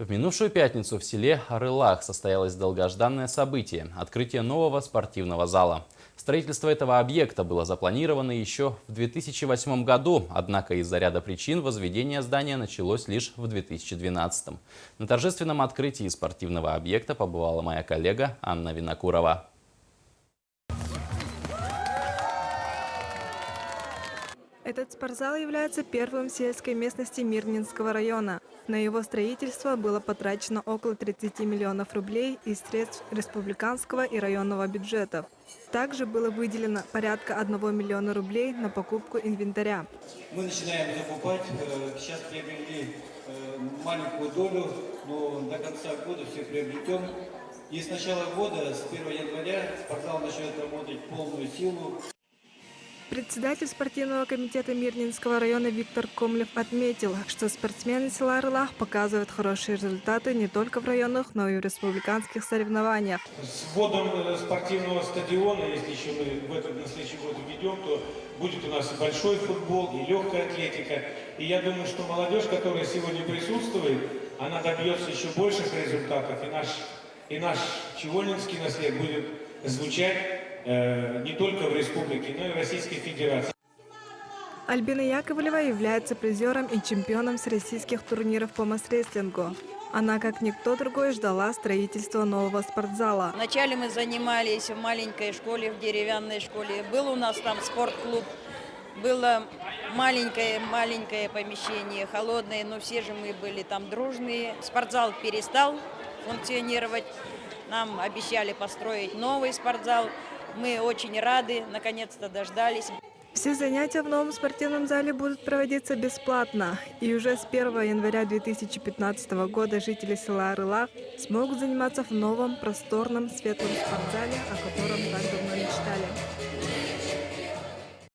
В минувшую пятницу в селе Арылах состоялось долгожданное событие – открытие нового спортивного зала. Строительство этого объекта было запланировано еще в 2008 году, однако из-за ряда причин возведение здания началось лишь в 2012. На торжественном открытии спортивного объекта побывала моя коллега Анна Винокурова. Этот спортзал является первым в сельской местности Мирнинского района. На его строительство было потрачено около 30 миллионов рублей из средств республиканского и районного бюджетов. Также было выделено порядка 1 миллиона рублей на покупку инвентаря. Мы начинаем закупать, сейчас приобрели маленькую долю, но до конца года все приобретем. И с начала года, с 1 января, спортзал начнет работать в полную силу. Председатель спортивного комитета Мирнинского района Виктор Комлев отметил, что спортсмены села Арылах показывают хорошие результаты не только в районных, но и в республиканских соревнованиях. С вводом спортивного стадиона, если еще мы на следующий год введем, то будет у нас и большой футбол, и легкая атлетика. И я думаю, что молодежь, которая сегодня присутствует, она добьется еще больших результатов. И наш Чевольнинский наслед будет звучать не только в республике, но и в Российской Федерации. Альбина Яковлева является призером и чемпионом всероссийских турниров по масс-рестлингу. Она, как никто другой, ждала строительства нового спортзала. Вначале мы занимались в маленькой школе, в деревянной школе. Был у нас там спортклуб, было маленькое помещение, холодное, но все же мы были там дружные. Спортзал перестал функционировать. Нам обещали построить новый спортзал. Мы очень рады, наконец-то дождались. Все занятия в новом спортивном зале будут проводиться бесплатно. И уже с 1 января 2015 года жители села Арылах смогут заниматься в новом, просторном, светлом спортзале, о котором так давно мечтали.